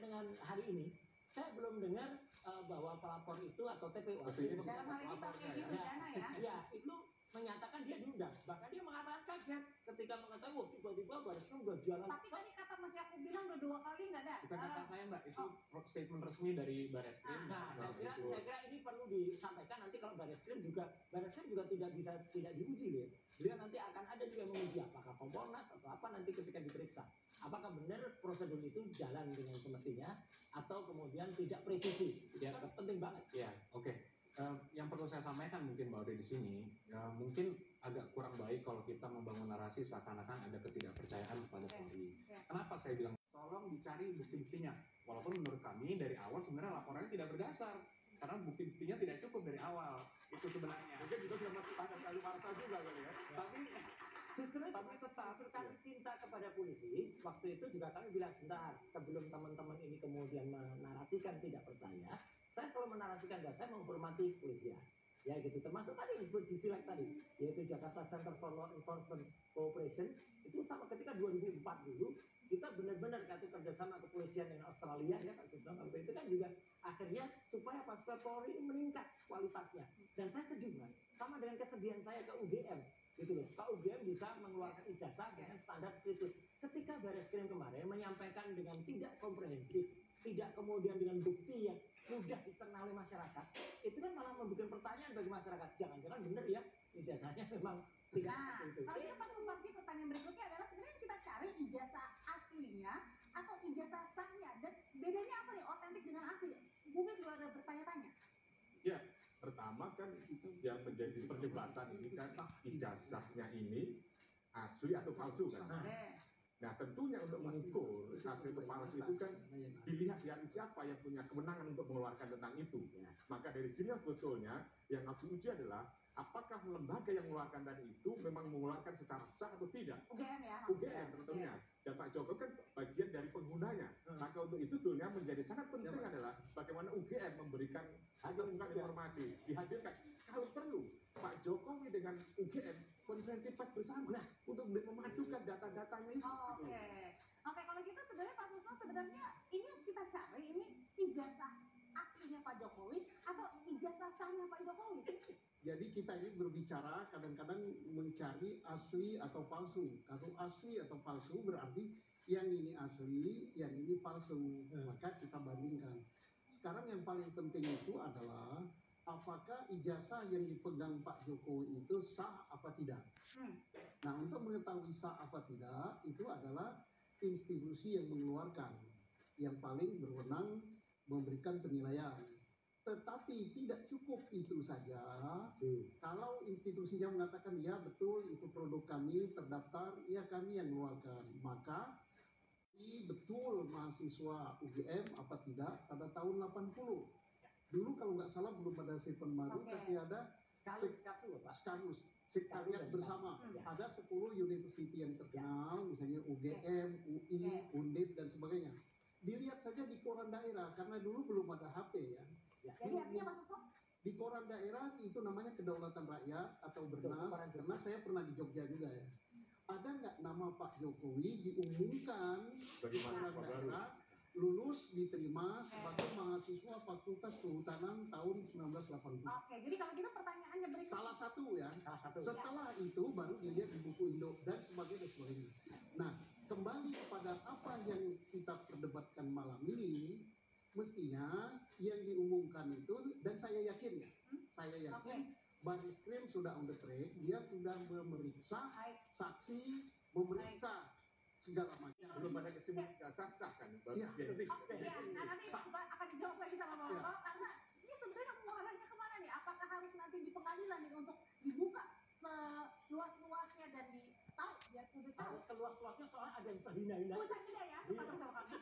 dengan hari ini, saya belum dengar bahwa pelapor itu atau TPU dalam hal ini Bang Egy Sujana ya? Ya, itu menyatakan dia diundang. Bahkan dia mengatakan kaget ketika mengetahui, wah tiba-tiba Bareskrim udah jalan. Tapi tadi kata Mas Yakub bilang udah 2 kali nggak ada. Bukan kata saya Mbak, itu statement resmi dari Bareskrim. Nah, saya kira ini perlu disampaikan nanti kalau Bareskrim juga tidak diuji ya. Beliau nanti akan ada juga yang menguji apakah Kompolnas atau apa nanti ketika diperiksa. Apakah benar prosedur itu jalan dengan semestinya atau kemudian tidak presisi. Ya, penting banget. Ya, oke. Yang perlu saya sampaikan mungkin Mbak Ode di sini, mungkin agak kurang baik kalau kita membangun narasi seakan-akan ada ketidakpercayaan kepada Polri. Kenapa saya bilang tolong dicari bukti-buktinya? Walaupun menurut kami dari awal sebenarnya laporannya tidak berdasar. Karena bukti-buktinya tidak cukup dari awal. Itu sebenarnya. Mungkin juga sudah masuk pada kali parsa juga kali ya. Tapi justru kami cinta kepada polisi. Waktu itu juga kami bilang sebentar, sebelum teman-teman ini kemudian menarasikan tidak percaya, saya selalu menarasikan bahwa saya menghormati kepolisian. Ya gitu, termasuk tadi disebut G-Select tadi, yaitu Jakarta Center for Law Enforcement Cooperation. Itu sama ketika 2004 dulu, kita benar-benar kerjasama kepolisian dengan Australia ya Pak Susno. Waktu itu kan juga akhirnya supaya Supaya Polri ini meningkat kualitasnya. Dan saya sedih Mas, sama dengan kesedihan saya ke UGM. Gitu loh, Pak UGM bisa mengeluarkan ijazah dengan standar seperti itu. Ketika Bareskrim kemarin menyampaikan dengan tidak komprehensif, tidak kemudian dengan bukti yang mudah dicerna oleh masyarakat, itu kan malah membuat pertanyaan bagi masyarakat. Jangan-jangan benar ya ijazahnya memang tidak seperti itu. Kalau itu Pak Suparji, pertanyaan berikutnya adalah sebenarnya kita cari ijazah aslinya atau ijazah sahnya, dan bedanya apa nih otentik dengan asli? Mungkin juga ada bertanya-tanya. Ya, pertama kan yang menjadi perdebatan ini kan ijazahnya ini asli atau palsu kan. Nah tentunya untuk mengukur asli atau palsu itu kan dilihat dari siapa yang punya kewenangan untuk mengeluarkan tentang itu. Maka dari sini sebetulnya yang harus diuji adalah apakah lembaga yang mengeluarkan tadi itu memang mengeluarkan secara sah atau tidak. UGM ya? UGM tentunya. Dan Pak Jokowi kan bagian dari penggunanya. Maka untuk itu tentunya menjadi sangat penting adalah bagaimana UGM memberikan informasi, dihadirkan. Kalau perlu, Pak Jokowi dengan UGM konferensi pers bersama untuk memadukan data-datanya itu. Oke, kalau gitu sebenarnya Pak Susno, sebenarnya ini yang kita cari ini ijazah aslinya Pak Jokowi atau ijazah sahnya Pak Jokowi sih? Jadi kita ini berbicara kadang-kadang mencari asli atau palsu. Kalau asli atau palsu berarti yang ini asli, yang ini palsu. Maka kita bandingkan. Sekarang yang paling penting itu adalah apakah ijazah yang dipegang Pak Jokowi itu sah apa tidak. Nah, untuk mengetahui sah apa tidak itu adalah institusi yang mengeluarkan, yang paling berwenang memberikan penilaian. Tetapi tidak cukup itu saja. Kalau institusinya mengatakan ya betul itu produk kami terdaftar, ya kami yang mengeluarkan, maka betul mahasiswa UGM apa tidak pada tahun 80. Dulu kalau nggak salah belum ada Seven Maru, tapi ada Skanus, sekretariat bersama. Ada 10 university yang terkenal, misalnya UGM, UI, Undip dan sebagainya. Dilihat saja di koran daerah, karena dulu belum ada HP ya. Jadi artinya Mas Susno? Di koran daerah itu namanya Kedaulatan Rakyat atau Bernas, karena saya pernah di Jogja juga ya. Ada nggak nama Pak Jokowi diumumkan di koran daerah, lulus diterima sebagai mahasiswa Fakultas Kehutanan tahun 1980. Oke, jadi kalau gitu pertanyaannya berikutnya. Salah satu ya. Setelah itu baru dilihat di buku Indo dan sebagainya. Nah, kembali kepada apa yang kita perdebatkan malam ini, mestinya yang diumumkan itu, dan saya yakin ya, saya yakin Bareskrim sudah on the track, dia sudah memeriksa saksi, memeriksa segala macam. Belum ada kesimpulan sah kan? Nanti akan dijawab lagi sama Bapak, karena ini sebenarnya muaranya kemana nih? Apakah harus nanti di pengadilan nih untuk dibuka seluas-luasnya dan ditahu, biar publik tahu? Seluas-luasnya soalnya ada yang sehina-hina. Usah jeda ya, tetap bersama kami.